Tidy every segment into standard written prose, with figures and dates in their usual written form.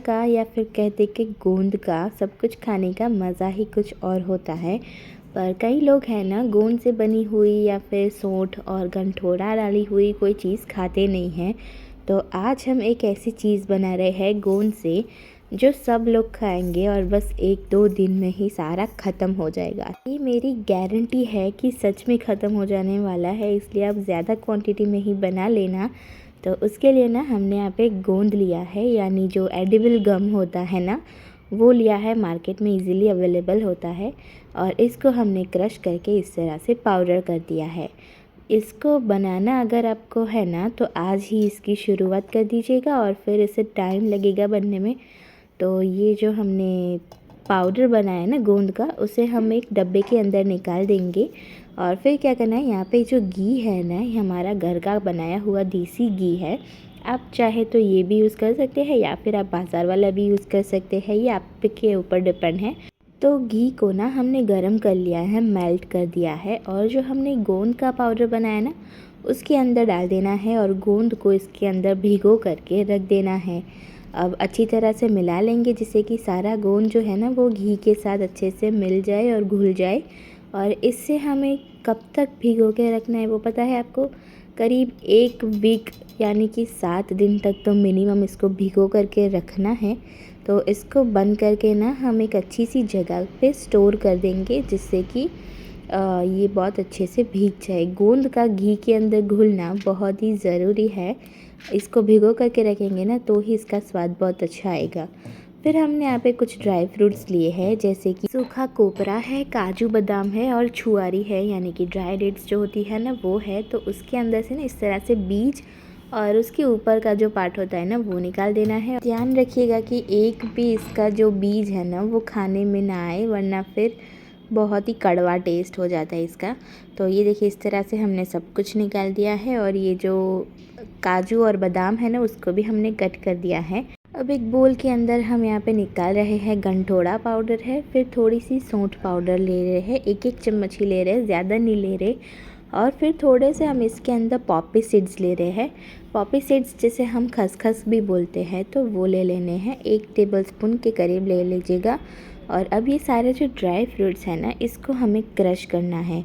का या फिर कहते कि गोंद का सब कुछ खाने का मज़ा ही कुछ और होता है। पर कई लोग हैं ना, गोंद से बनी हुई या फिर सौंठ और गंठोड़ा डाली हुई कोई चीज़ खाते नहीं हैं। तो आज हम एक ऐसी चीज़ बना रहे हैं गोंद से, जो सब लोग खाएंगे और बस 1-2 दिन में ही सारा ख़त्म हो जाएगा। ये मेरी गारंटी है कि सच में ख़त्म हो जाने वाला है, इसलिए आप ज़्यादा क्वांटिटी में ही बना लेना। तो उसके लिए ना हमने यहाँ पे गोंद लिया है, यानी जो एडिबल गम होता है ना, वो लिया है। मार्केट में इजीली अवेलेबल होता है और इसको हमने क्रश करके इस तरह से पाउडर कर दिया है। इसको बनाना अगर आपको है ना, तो आज ही इसकी शुरुआत कर दीजिएगा और फिर इसे टाइम लगेगा बनने में। तो ये जो हमने पाउडर बनाया है ना गोंद का, उसे हम एक डब्बे के अंदर निकाल देंगे। और फिर क्या करना है, यहाँ पे जो घी है ना, ये हमारा घर का बनाया हुआ देसी घी है। आप चाहे तो ये भी यूज़ कर सकते हैं या फिर आप बाज़ार वाला भी यूज़ कर सकते हैं, ये आपके ऊपर डिपेंड है। तो घी को ना हमने गरम कर लिया है, मेल्ट कर दिया है, और जो हमने गोंद का पाउडर बनाया ना, उसके अंदर डाल देना है और गोंद को इसके अंदर भिगो करके रख देना है। अब अच्छी तरह से मिला लेंगे, जिससे कि सारा गोंद जो है ना, वो घी के साथ अच्छे से मिल जाए और घुल जाए। और इससे हमें कब तक भिगो के रखना है वो पता है आपको? करीब 1 वीक यानी कि 7 दिन तक तो मिनिमम इसको भिगो करके रखना है। तो इसको बंद करके ना हम एक अच्छी सी जगह पे स्टोर कर देंगे, जिससे कि ये बहुत अच्छे से भीग जाए। गोंद का घी के अंदर घुलना बहुत ही ज़रूरी है। इसको भिगो करके रखेंगे ना, तो ही इसका स्वाद बहुत अच्छा आएगा। फिर हमने यहाँ पे कुछ ड्राई फ्रूट्स लिए हैं, जैसे कि सूखा कोपरा है, काजू बादाम है और छुआरी है, यानी कि ड्राई डेट्स जो होती है ना, वो है। तो उसके अंदर से ना इस तरह से बीज और उसके ऊपर का जो पार्ट होता है ना, वो निकाल देना है। ध्यान रखिएगा कि एक भी इसका जो बीज है ना, वो खाने में ना आए, वरना फिर बहुत ही कड़वा टेस्ट हो जाता है इसका। तो ये देखिए, इस तरह से हमने सब कुछ निकाल दिया है। और ये जो काजू और बादाम है ना, उसको भी हमने कट कर दिया है। अब एक बोल के अंदर हम यहाँ पे निकाल रहे हैं गंठोड़ा पाउडर है, फिर थोड़ी सी सौंठ पाउडर ले रहे हैं, 1-1 चम्मच ही ले रहे हैं, ज़्यादा नहीं ले रहे। और फिर थोड़े से हम इसके अंदर पॉपी सीड्स ले रहे हैं। पॉपी सीड्स जिसे हम खसखस भी बोलते हैं, तो वो ले लेने हैं, 1 टेबलस्पून के करीब ले लीजिएगा। और अब ये सारे जो ड्राई फ्रूट्स हैं ना, इसको हमें क्रश करना है।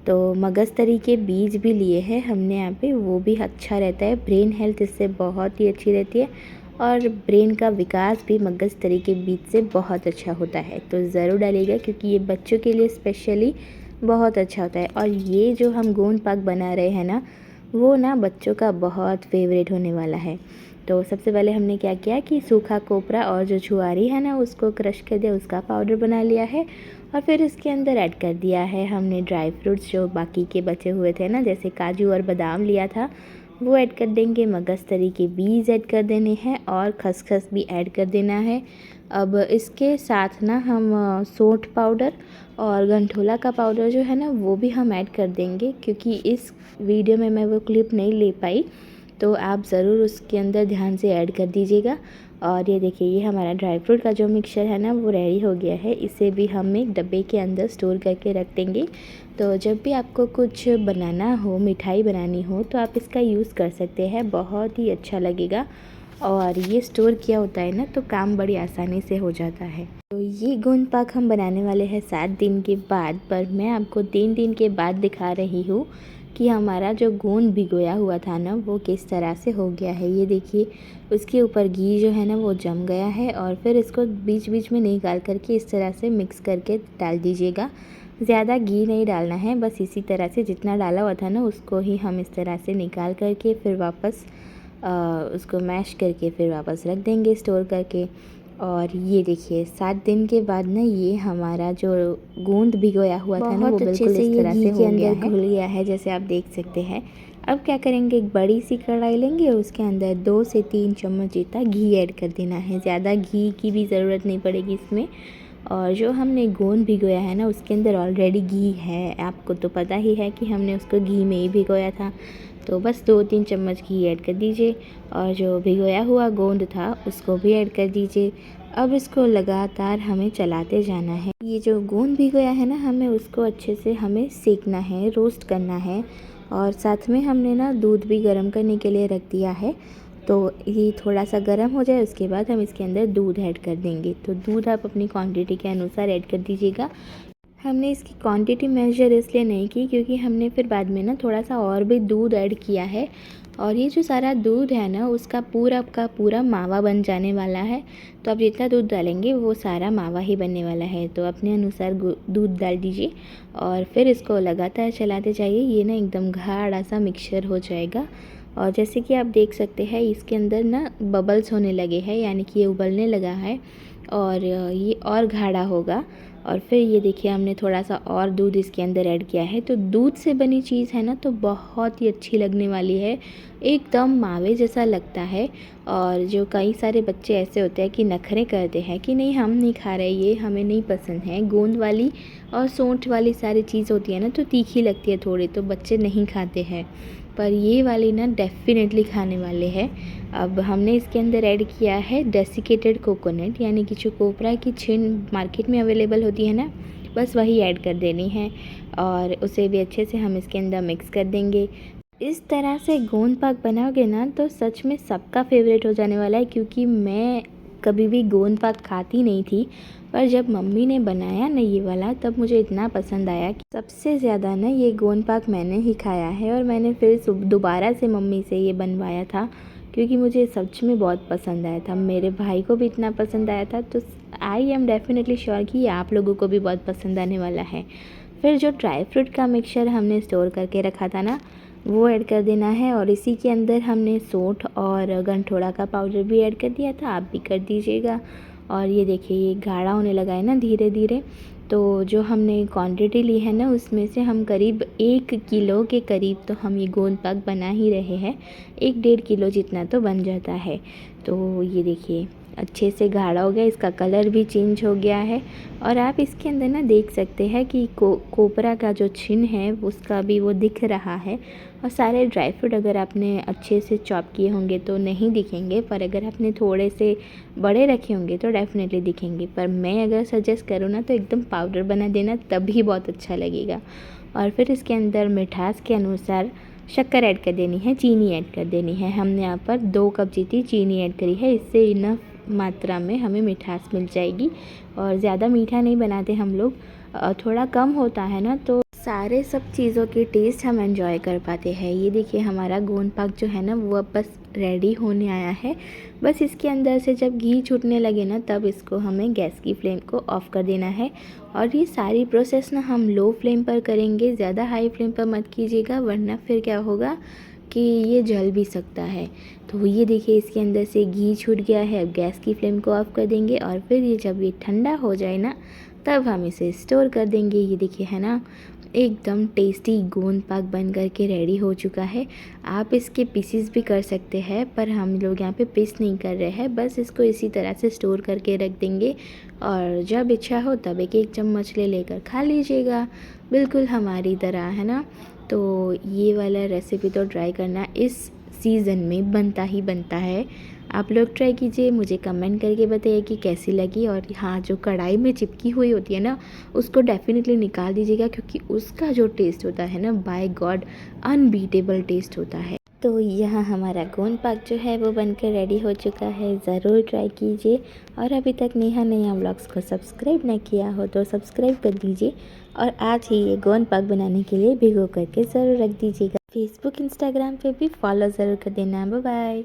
तो मगजतरी के बीज भी लिए हैं हमने यहाँ पे, वो भी अच्छा रहता है, ब्रेन हेल्थ इससे बहुत ही अच्छी रहती है। और ब्रेन का विकास भी मगजतरी के बीज से बहुत अच्छा होता है। तो ज़रूर डालिएगा, क्योंकि ये बच्चों के लिए स्पेशली बहुत अच्छा होता है। और ये जो हम गोंद पाक बना रहे हैं ना, वो ना बच्चों का बहुत फेवरेट होने वाला है। तो सबसे पहले हमने क्या किया कि सूखा कोपरा और जो छुआरी है ना, उसको क्रश कर दिया, उसका पाउडर बना लिया है। और फिर इसके अंदर ऐड कर दिया है हमने ड्राई फ्रूट्स जो बाकी के बचे हुए थे ना, जैसे काजू और बादाम लिया था, वो ऐड कर देंगे। मगजतरी के बीज ऐड कर देने हैं और खसखस भी ऐड कर देना है। अब इसके साथ ना हम सौंठ पाउडर और गंठोला का पाउडर जो है ना, वो भी हम ऐड कर देंगे, क्योंकि इस वीडियो में मैं वो क्लिप नहीं ले पाई, तो आप ज़रूर उसके अंदर ध्यान से ऐड कर दीजिएगा। और ये देखिए, ये हमारा ड्राई फ्रूट का जो मिक्सचर है ना, वो रेडी हो गया है। इसे भी हम एक डब्बे के अंदर स्टोर करके रख देंगे। तो जब भी आपको कुछ बनाना हो, मिठाई बनानी हो, तो आप इसका यूज़ कर सकते हैं, बहुत ही अच्छा लगेगा। और ये स्टोर किया होता है ना, तो काम बड़ी आसानी से हो जाता है। तो ये गोंद पाक हम बनाने वाले हैं 7 दिन के बाद, पर मैं आपको 3 दिन के बाद दिखा रही हूँ कि हमारा जो गोंद भिगोया हुआ था ना, वो किस तरह से हो गया है। ये देखिए, उसके ऊपर घी जो है ना, वो जम गया है। और फिर इसको बीच बीच में निकाल करके इस तरह से मिक्स करके डाल दीजिएगा। ज़्यादा घी नहीं डालना है, बस इसी तरह से जितना डाला हुआ था ना, उसको ही हम इस तरह से निकाल करके फिर वापस उसको मैश करके फिर वापस रख देंगे स्टोर करके। और ये देखिए, 7 दिन के बाद ना, ये हमारा जो गोंद भिगोया हुआ था ना, वो बिल्कुल इस तरह से हो गया है, घुल गया है, जैसे आप देख सकते हैं। अब क्या करेंगे, एक बड़ी सी कढ़ाई लेंगे, उसके अंदर 2 से 3 चम्मच जितना घी ऐड कर देना है। ज़्यादा घी की भी ज़रूरत नहीं पड़ेगी इसमें। और जो हमने गोंद भिगोया है ना, उसके अंदर ऑलरेडी घी है, आपको तो पता ही है कि हमने उसको घी में ही भिगोया था। तो बस 2-3 चम्मच घी ऐड कर दीजिए और जो भिगोया हुआ गोंद था उसको भी ऐड कर दीजिए। अब इसको लगातार हमें चलाते जाना है। ये जो गोंद भिगोया है ना, हमें उसको अच्छे से हमें सेकना है, रोस्ट करना है। और साथ में हमने ना दूध भी गर्म करने के लिए रख दिया है। तो ये थोड़ा सा गर्म हो जाए उसके बाद हम इसके अंदर दूध ऐड कर देंगे। तो दूध आप अपनी क्वांटिटी के अनुसार ऐड कर दीजिएगा। हमने इसकी क्वांटिटी मेजर इसलिए नहीं की क्योंकि हमने फिर बाद में ना थोड़ा सा और भी दूध ऐड किया है, और ये जो सारा दूध है ना उसका पूरा का पूरा मावा बन जाने वाला है। तो आप जितना दूध डालेंगे वो सारा मावा ही बनने वाला है। तो अपने अनुसार दूध डाल दीजिए और फिर इसको लगातार चलाते जाइए। ये ना एकदम गाढ़ा सा मिक्सचर हो जाएगा। और जैसे कि आप देख सकते हैं इसके अंदर ना बबल्स होने लगे हैं, यानी कि ये उबलने लगा है और ये और गाढ़ा होगा। और फिर ये देखिए हमने थोड़ा सा और दूध इसके अंदर ऐड किया है। तो दूध से बनी चीज़ है ना तो बहुत ही अच्छी लगने वाली है, एकदम मावे जैसा लगता है। और जो कई सारे बच्चे ऐसे होते हैं कि नखरे करते हैं कि नहीं हम नहीं खा रहे, ये हमें नहीं पसंद है, गोंद वाली और सौंठ वाली सारी चीज़ होती है ना तो तीखी लगती है थोड़ी, तो बच्चे नहीं खाते हैं। पर ये वाली ना डेफ़िनेटली खाने वाले हैं। अब हमने इसके अंदर ऐड किया है डेसिकेटेड कोकोनट, यानी कि जो कोपरा की छिन मार्केट में अवेलेबल होती है ना, बस वही ऐड कर देनी है और उसे भी अच्छे से हम इसके अंदर मिक्स कर देंगे। इस तरह से गोंद पाक बनाओगे ना तो सच में सबका फेवरेट हो जाने वाला है, क्योंकि मैं कभी भी गोंद पाक खाती नहीं थी, पर जब मम्मी ने बनाया ना ये वाला तब मुझे इतना पसंद आया कि सबसे ज़्यादा ना ये गोंद पाक मैंने ही खाया है। और मैंने फिर दोबारा से मम्मी से ये बनवाया था क्योंकि मुझे सच में बहुत पसंद आया था, मेरे भाई को भी इतना पसंद आया था। तो आई एम डेफिनेटली श्योर कि ये आप लोगों को भी बहुत पसंद आने वाला है। फिर जो ड्राई फ्रूट का मिक्सचर हमने स्टोर करके रखा था ना वो ऐड कर देना है, और इसी के अंदर हमने सौंठ और गंठोड़ा का पाउडर भी ऐड कर दिया था, आप भी कर दीजिएगा। और ये देखिए ये गाढ़ा होने लगा है ना धीरे धीरे। तो जो हमने क्वांटिटी ली है ना उसमें से हम करीब 1 किलो के करीब तो हम ये गोंद पाक बना ही रहे हैं, 1-1.5 किलो जितना तो बन जाता है। तो ये देखिए अच्छे से गाढ़ा हो गया, इसका कलर भी चेंज हो गया है। और आप इसके अंदर ना देख सकते हैं कि कोपरा का जो छिन है उसका भी वो दिख रहा है। और सारे ड्राई फ्रूट अगर आपने अच्छे से चॉप किए होंगे तो नहीं दिखेंगे, पर अगर आपने थोड़े से बड़े रखे होंगे तो डेफ़िनेटली दिखेंगे। पर मैं अगर सजेस्ट करूँ ना तो एकदम पाउडर बना देना, तभी बहुत अच्छा लगेगा। और फिर इसके अंदर मिठास के अनुसार शक्कर ऐड कर देनी है, चीनी ऐड कर देनी है। हमने यहाँ पर 2 कप जितनी चीनी ऐड करी है, इससे इनफ मात्रा में हमें मिठास मिल जाएगी। और ज़्यादा मीठा नहीं बनाते हम लोग, थोड़ा कम होता है ना तो सारे सब चीज़ों की टेस्ट हम एंजॉय कर पाते हैं। ये देखिए हमारा गोंद पाक जो है ना वो अब बस रेडी होने आया है। बस इसके अंदर से जब घी छूटने लगे ना तब इसको हमें गैस की फ्लेम को ऑफ़ कर देना है। और ये सारी प्रोसेस ना हम लो फ्लेम पर करेंगे, ज़्यादा हाई फ्लेम पर मत कीजिएगा, वरना फिर क्या होगा कि ये जल भी सकता है। तो ये देखिए इसके अंदर से घी छूट गया है। अब गैस की फ्लेम को ऑफ़ कर देंगे और फिर ये जब ये ठंडा हो जाए ना तब हम इसे स्टोर कर देंगे। ये देखिए है ना एकदम टेस्टी गोंद पाक बन कर के रेडी हो चुका है। आप इसके पीसेस भी कर सकते हैं, पर हम लोग यहाँ पे पीस नहीं कर रहे हैं, बस इसको इसी तरह से स्टोर करके रख देंगे और जब इच्छा हो तब एक चम्मच लेकर खा लीजिएगा, बिल्कुल हमारी तरह, है ना। तो ये वाला रेसिपी तो ट्राई करना, इस सीज़न में बनता ही बनता है। आप लोग ट्राई कीजिए, मुझे कमेंट करके बताइए कि कैसी लगी। और हाँ, जो कढ़ाई में चिपकी हुई होती है ना उसको डेफ़िनेटली निकाल दीजिएगा, क्योंकि उसका जो टेस्ट होता है ना बाय गॉड अनबीटेबल टेस्ट होता है। तो यहाँ हमारा गोंद पाक जो है वो बनकर रेडी हो चुका है, ज़रूर ट्राई कीजिए। और अभी तक नेहा नया व्लॉग्स को सब्सक्राइब ना किया हो तो सब्सक्राइब कर दीजिए, और आज ही ये गोंद पाक बनाने के लिए भिगो करके ज़रूर रख दीजिएगा। फेसबुक इंस्टाग्राम पे भी फॉलो ज़रूर कर देना। Bye bye.